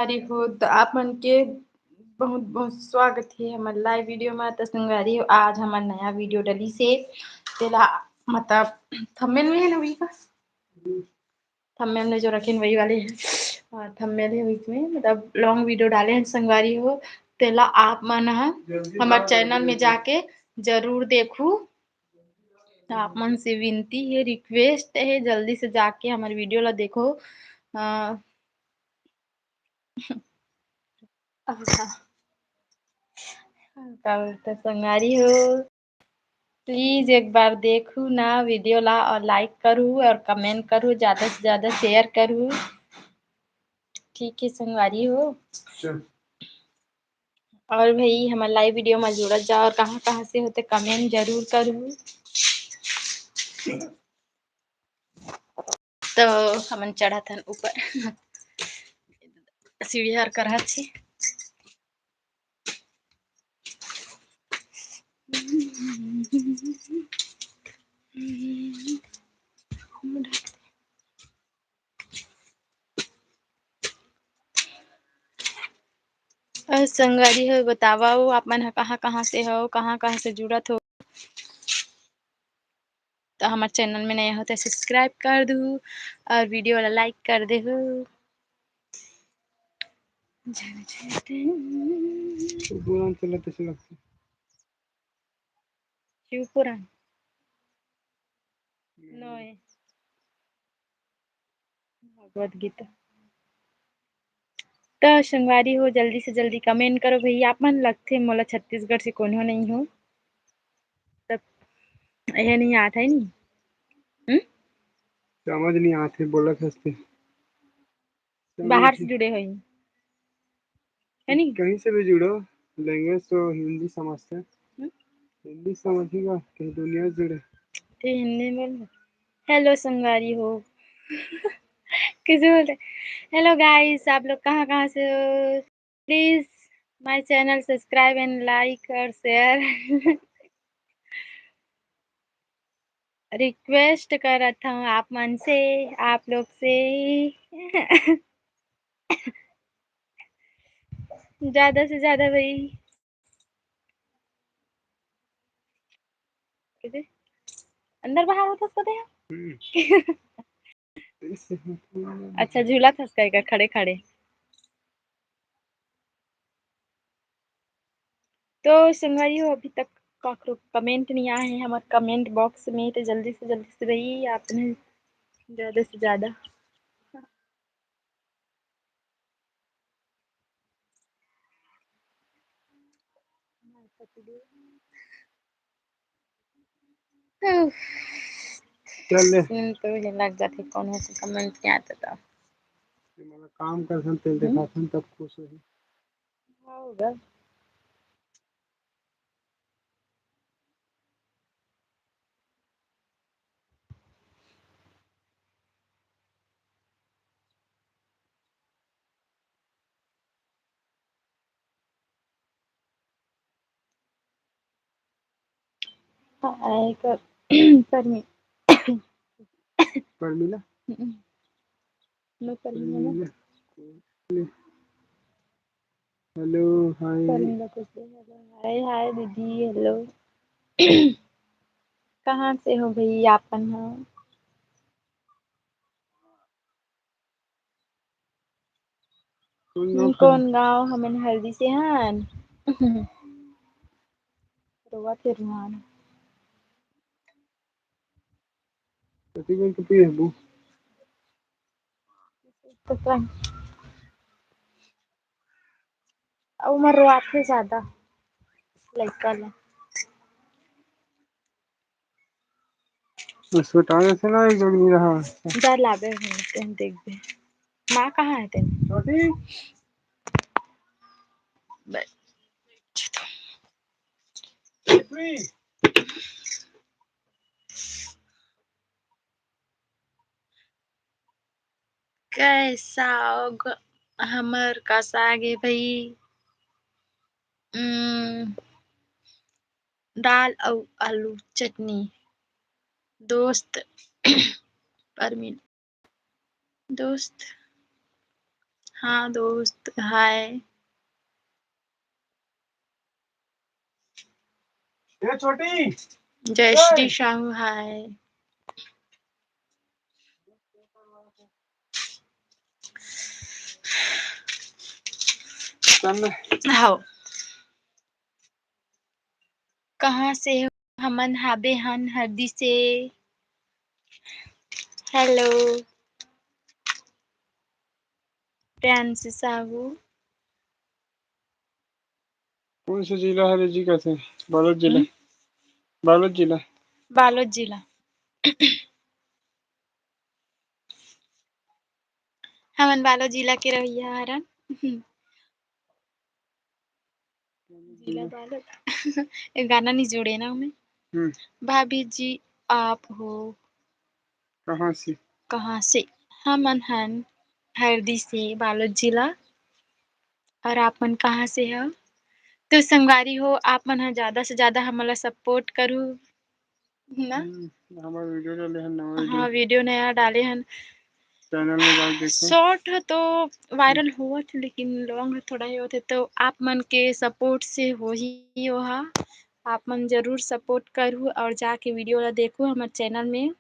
संगवारी हो तो आप मन के बहुत बहुत स्वागत है हमारे लाइव वीडियो में। तो संगवारी हो आज हमारा नया वीडियो डली से तेला मतलब थंबनेल में है ना वही का थंबनेल में जो रखे वही वाले हैं थंबनेल है उसमें मतलब लॉन्ग वीडियो डाले हैं संगवारी हो तेला आप मन हमारे चैनल में जाके जरूर देखू। तो आप मन से विनती है रिक्वेस्ट है जल्दी से जाके हमारे वीडियो ला देखो। तो संगवारी हो प्लीज एक बार देखू ना वीडियो ला और लाइक करूँ और कमेंट करूँ ज्यादा से ज्यादा शेयर करूँ। ठीक है संगवारी हो और भाई हमारे लाइव वीडियो में जुड़ जाओ और कहाँ कहाँ से होते कमेंट जरूर करूँ। तो हमन चढ़ा था ऊपर सीढ़ी हर कर थी। संगवारी हो बतावा आप मन कहाँ कहाँ से हो कहाँ कहाँ से जुड़त हो। तो हमारे चैनल में नया हो तो सब्सक्राइब कर दू और वीडियो वाला लाइक कर दे हो। शिवपुराण नय भगवद गीता। तो संगवारी हो जल्दी से जल्दी कमेंट करो भैया आप मन लगते मोला छत्तीसगढ़ से कौन हो नहीं हो तब यह नहीं आता है नहीं समझ नहीं आते बोलत हंसते बाहर से जुड़े हो है नहीं कहीं से भी जुड़ो लैंग्वेज तो हिंदी समझते हैं। हिंदी समझेगा कहीं दुनिया से जुड़े तो हिंदी बोल हेलो संगवारी हो किसे बोलते हेलो गाइस आप लोग कहाँ कहाँ से हो। Please my channel subscribe and like और शेयर रिक्वेस्ट करत हूँ आप मन से आप लोग से ज्यादा से ज्यादा भाई किसे अंदर बाहर होता उसको अच्छा झूला था उसका खड़े खड़े। तो संगवारी हो अभी तक काकरो कमेंट नहीं आए हैं हमारे कमेंट बॉक्स में तो जल्दी से भाई आपने ज्यादा से ज्यादा चल तो लग जाते कौन हो कमेंट नहीं आता था काम कर दिखाते तब खुश हो होगा। परमी परमिला नो परमी हेलो हाय परमीला कुछ हाय हाय दीदी हेलो कहाँ से हो भाई आपन हो कौन गाँव हमें हल्दी से हन रोवा फिर रुहान उमर रोआथे ज्यादा लड़का ला अस्पताल से ना एक नहीं रहा जा लाबे देख बे माँ कहाँ है तेरी छोटी कैसा हमर का सागे भाई दाल और आलू चटनी दोस्त परमीन दोस्त हाँ दोस्त, हाय। ये छोटी जयश्री साहू, हाय। हाँ, कहाँ से हो? हमन हाबे हन हरदी से। हेलो प्रियांशु साहू। कौन सा जिला है जी का थे? बालोद जिला। बालोद जिला। बालोद जिला। हमन बालोद जिला के रहिया हरन। जिला बालोद। एक गाना नहीं जोड़े ना हमें। भाभी जी आप हो कहाँ से? कहाँ से? हमन हन हरदी से, बालोद जिला। और आप मन कहाँ से हो? तो संगवारी हो, आप मन ह ज्यादा से ज्यादा हमला सपोर्ट करू ना। हमारा वीडियो डाले हैं, नया हाँ वीडियो नया डाले हन। चैनल में जाके देखो। शॉर्ट है तो वायरल हुआ थे, लेकिन लॉन्ग है थोड़ा ही होते, तो आप मन के सपोर्ट से हो ही वहा। आप मन जरूर सपोर्ट करू और जाके वीडियो ला देखू हमारे चैनल में।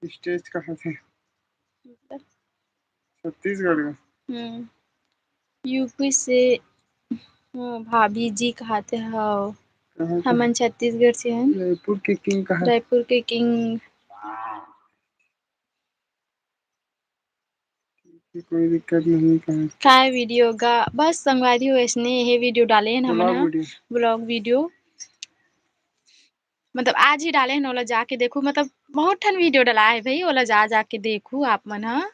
स्टेज कहाँ से? छत्तीसगढ़ का। यूपी से। भाभी जी कहते हो? हमन छत्तीसगढ़ से हैं। रायपुर के किंग कहाँ? रायपुर के किंग। कोई दिक्कत नहीं। कहाँ काय वीडियो गा बस संगवारी हो, इसने ये वीडियो डाले हैं हमन ब्लॉग वीडियो। मतलब आज ही डाले हैं, ओला जाके देखू। मतलब बहुत ठन वीडियो डला है भाई, ओला जा जाके देखू आप मन। हाँ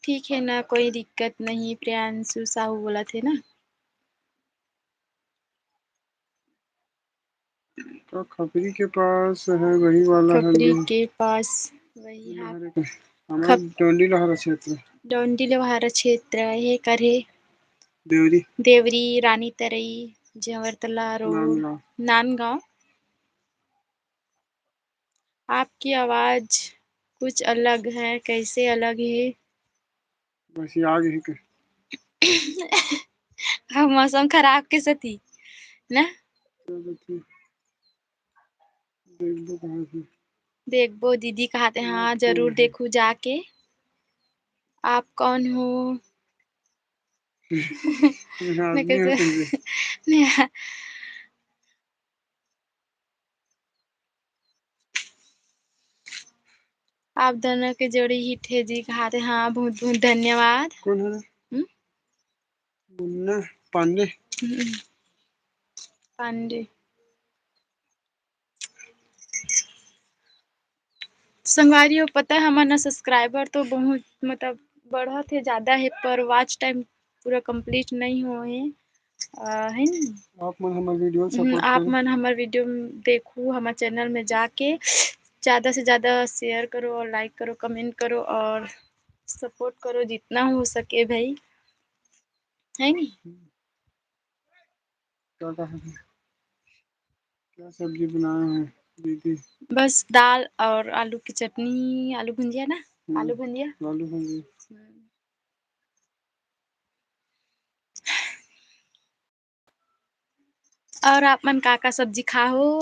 ठीक है ना, कोई दिक्कत नहीं। प्रियांशु साहू बोला थे ना। तो खपरी के पास है वही वाला। खपरी के पास वही है। हमारा डोंडी लोहारा क्षेत्र। डोंडी लोहारा क्षेत्र ये करे। देवरी। देवरी, रानी तरई, जवरतला रोड, नांदगांव। आपकी आवाज कुछ अलग है, कैसे अलग है? बस ये आगे है हम मौसम खराब के सती ना। देखबो दीदी कहते हैं। हाँ जरूर देखू जाके। आप कौन हो? मैं कैसे आप दोनों के जोड़ी ही थे जी कहते। हाँ बहुत बहुत धन्यवाद। कौन है? मुन्ना पांडे। पांडे। संगवारी हो, पता है हमारा सब्सक्राइबर तो बहुत मतलब बढ़ा थे ज्यादा है, पर वॉच टाइम पूरा कंप्लीट नहीं हुए है ना। आप मन हमारे वीडियो सपोर्ट आप करो। मन हमारे वीडियो देखू, हमारे चैनल में जाके ज़्यादा से ज़्यादा शेयर करो और लाइक करो, कमेंट करो और सपोर्ट करो जितना हो सके भाई, है नी। क्या सब्जी बनाए हैं दीदी? बस दाल और आलू की चटनी, आलू भुंजिया ना। आलू भुंजिया। आलू भुंजिया। और आप मन का सब्जी खाओ?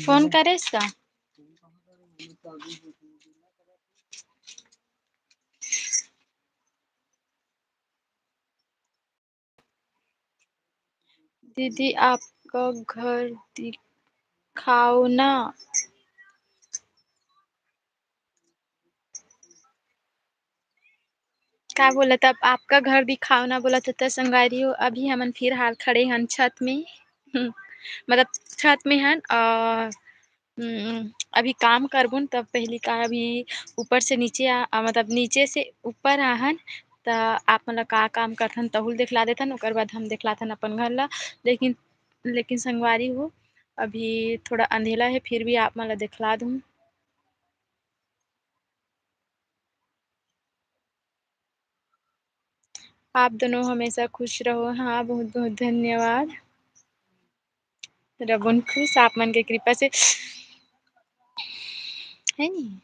फोन करे इसका। दीदी आपका घर दिखाओ ना। क्या बोला था? आपका घर दिखाओ ना बोला था। तो संगवारी हो, अभी हमन फिर हाल खड़े हन छत में। मतलब छत में हन और अभी काम करबुन तब पहली का अभी ऊपर से नीचे मतलब नीचे से ऊपर आहन। तो आप मतलब का काम करथन तहुल दिखला देथन, ओकर बाद हम दिखलाथन अपन घर ला। लेकिन संगवारी हो, अभी थोड़ा अंधेला है, फिर भी आप मला दिखला दूँ। आप दोनों हमेशा खुश रहो। हाँ, बहुत बहुत धन्यवाद। रबुन खुश आप मन के कृपा से है नी।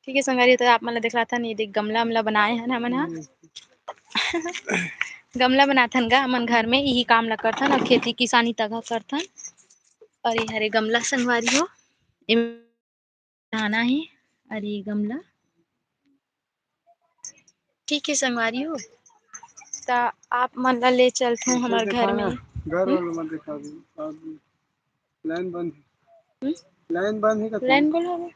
ठीक है संगवारी, तो आप मन ला दिखलाथन ये देख गमला हमला बनाए हन हमन हा। गमला बनाथन गा हमन घर में यही काम ला करथन और खेती किसानी तक करथन। और ये हरे गमला संगवारी हो आना है। और ये गमला ठीक है संगवारी हो, तो आप मन ला ले चलते हैं हमारे घर में। घर वालों मन दिखा दी लाइन बंद लाइन बंद है लाइन गोल हो गए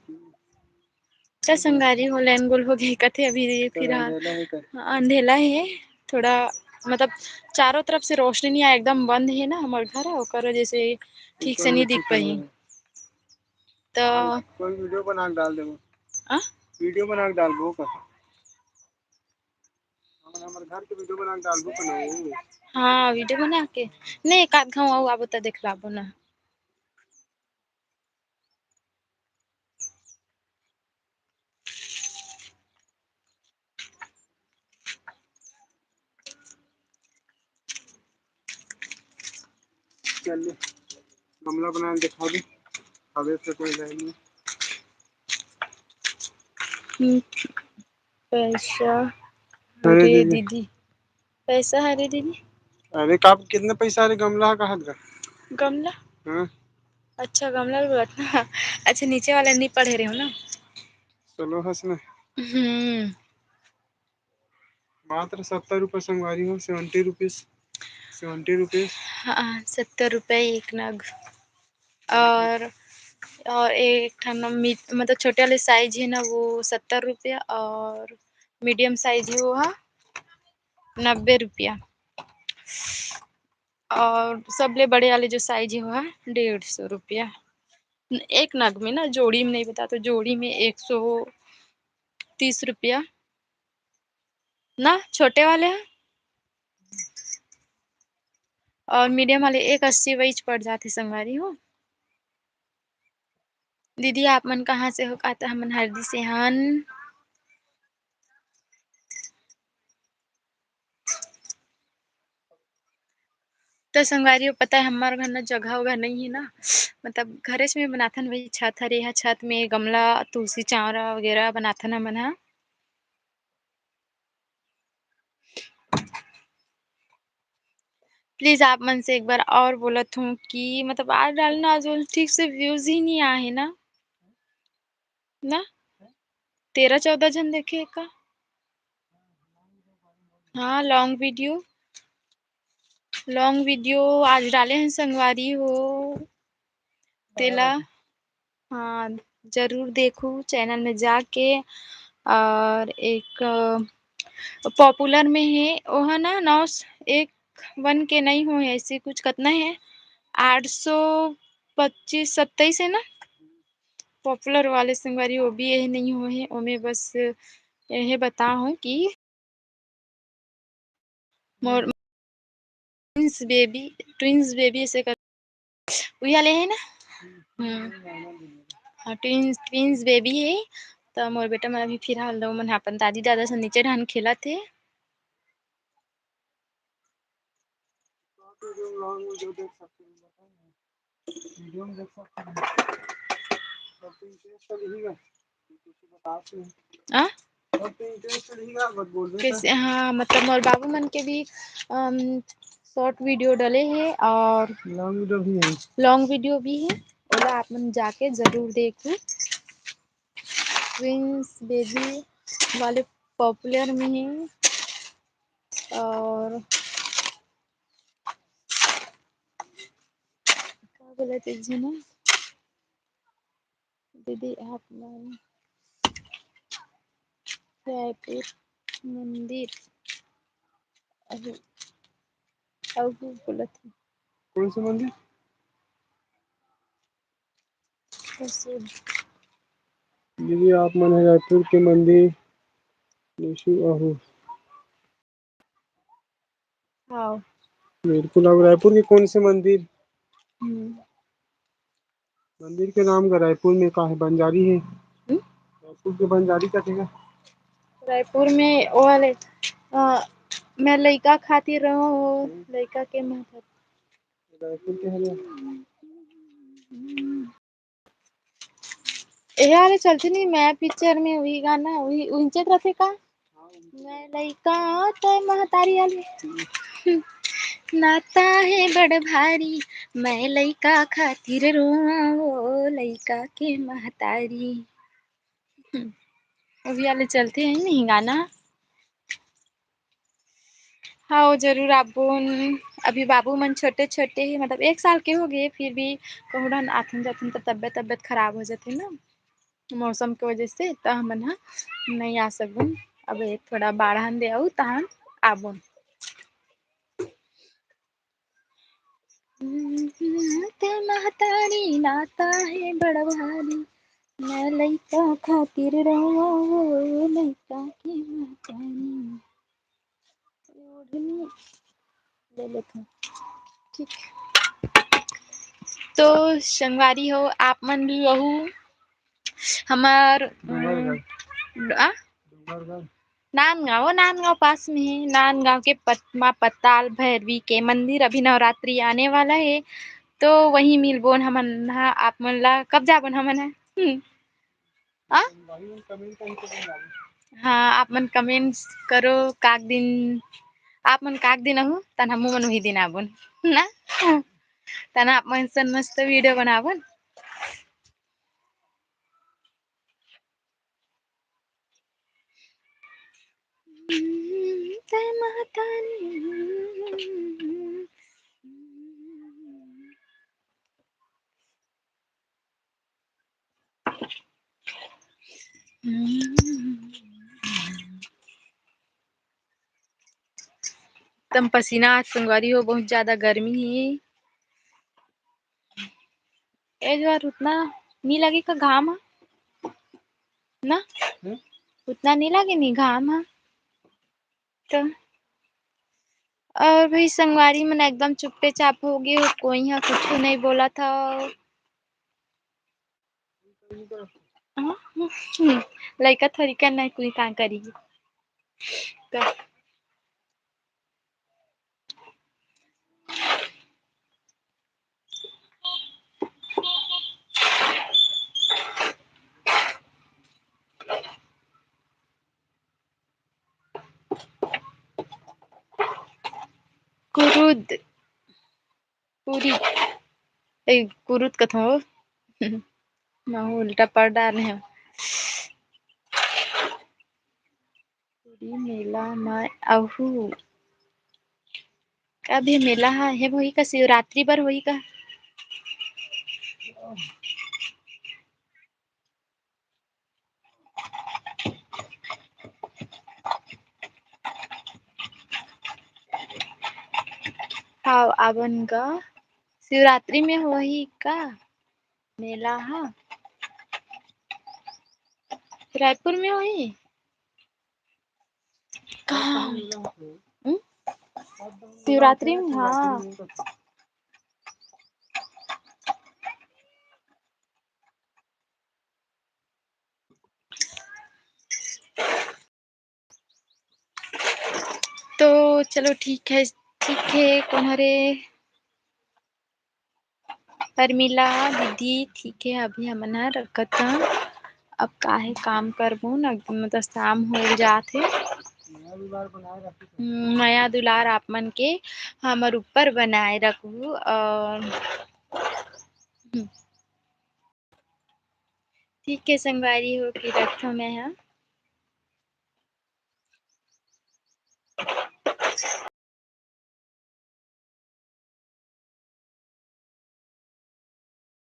क्या संगारी हो, लाइन गोल हो गई कथे अभी फिर अंधेला है थोड़ा, मतलब चारों तरफ से रोशनी नहीं आया, एकदम बंद है ना हमारे घर, ओकर वजह से ठीक से नहीं दिख पाई। तो कोई वीडियो बना के डाल देबो। आ? वीडियो बना के डालबो का हमारे घर के वीडियो बना के डालबो का नहीं। हाँ वीडियो बना के नहीं, एक आध घाव आबो तो दिखलाबो ना। चलिए गमला बना के दिखा दी, हवे से कोई नहीं। पैसा अरे दीदी, पैसा हरे दीदी। अरे का कितने पैसा अरे गमला का हाथ गमला हाँ? अच्छा गमला भी बात ना। अच्छा नीचे वाला नहीं पढ़े रहे हो ना। चलो हंस में हम्म, मात्र 70 रुपये संगवारी हो, 70 रुपीज 70 रुपीज। हाँ 70 रुपये एक नग। और एक ठन मतलब छोटे वाले साइज है ना वो 70 रुपया, और मीडियम साइज है वो है 90 रुपया, और सबले बड़े वाले जो साइज है वो है 150 रुपया। एक नग में ना, जोड़ी में नहीं बता, तो जोड़ी में 130 रुपया ना छोटे वाले हैं, और मीडियम वाले 180 वही पड़ जाते संगवारी हो। दीदी आप मन कहाँ से हो? कहता हमन हरदी से हन। तो संगवारी हो पता है हमारे घर ना जगह वगह नहीं है ना, मतलब घरे में बनाथन वही छत हरे है, छत में गमला तुलसी चावरा वगैरह बनाथन हमन हा। प्लीज आप मन से एक बार और बोलत हूँ कि मतलब आज डालना, आज ठीक से व्यूज ही नहीं आए ना, ना 13-14 जन देखे का। हाँ लॉन्ग वीडियो आज डाले हैं संगवारी हो तेला। हाँ जरूर देखो चैनल में जाके। और एक पॉपुलर में है वो है ना 901 के नहीं हो है, ऐसे कुछ कितना है 825-27 है ना पॉपुलर वाले संगवारी, वो भी यही नहीं हो है ओमे, बस यही बता हूँ कि मोर ट्विंस बेबी ऐसे कर वही वाले है ना। हाँ ट्विंस बेबी है। तो मोर बेटा मन अभी फिलहाल मन अपन दादी दादा से नीचे ढान खेला थे। वीडियो देख सकते हैं, वीडियो में देख सकते हैं। सब इंटरेस्ट तो यही है, कुछ बताते हैं। आ? सब इंटरेस्ट तो यही है, बस बोल रहे कैसे? हाँ मतलब मोर बाबू मन के भी शॉर्ट वीडियो डले हैं और लॉन्ग वीडियो भी है, ओला आप मन जाके जरूर देखो। ट्विंस बेबी वाले पॉपुलर में है, और क्या बोला थे ना दीदी आप मन रायपुर मंदिर और बोला था कौन सा मंदिर? दीदी आप मन रायपुर के मंदिर आहू। हाँ बिल्कुल, अब रायपुर के कौन से मंदिर? मंदिर के नाम का रायपुर में का है बंजारी है, रायपुर के बंजारी का थे। रायपुर में वो वाले मैं लइका खातिर रहो लइका के महत्व रायपुर के हले ये वाले चलते नहीं मैं पिक्चर में वही गाना वही उनचे तरफ का मैं लइका तो महतारी वाली नाता है बड़ भारी मैं लइका खातिर रोआ लइका के महतारी अभी वाले चलते हैं नहीं गाना। हाँ जरूर आप अभी बाबू मन छोटे छोटे ही मतलब 1 साल के हो गए फिर भी कहूँ आथन जाथन तो तबियत खराब हो जाती ना मौसम के वजह से तो हमन हा नहीं आ सकूँ अब थोड़ा बाढ़न दे आऊ तहन आबो महतारी नाता है बड़ा भारी मैं लइका खातिर रो लइका के महतारी ओढ़नी ले लेते ठीक। तो संगवारी हो आप मन भी वहू हमार नांदगांव पास में है नांदगांव के पद्मा पताल भैरवी के मंदिर अभी नवरात्रि आने वाला है तो वही मिलबोन हमन आप मन ला कब जाबन हमन आ हाँ आप मन कमेंट्स करो काक दिन आप मन काक दिन आहू तन हमू मन वही दिन आबोन ना तन आप मन सन मस्त वीडियो बनाबोन जय महतारी तम पसीना संगवारी हो बहुत ज्यादा गर्मी है एक बार उतना नहीं लगे का घाम ना उतना नहीं लगे नहीं घाम तो और भाई संगवारी मन एकदम चुप्पे चाप हो गए कोई यहाँ कुछ नहीं बोला था लड़का थोड़ी करना है कोई काम करेगी तो कुरुद पूरी कुरुद कथा हो मैं उल्टा पढ़ डाले हैं पूरी मेला में आहू अभी मेला है वही का शिवरात्रि पर वही का हाँ आवन का शिवरात्रि में वही का मेला है रायपुर में वही शिवरात्रि में हाँ तो चलो ठीक है तुम्हारे परमिला दीदी ठीक है अभी हमन रखत अब काहे काम करबो न मतलब शाम हो जात है नया दुलार आप मन के हमर ऊपर बनाए रखू और ठीक है संगवारी हो कि रखो मैं हाँ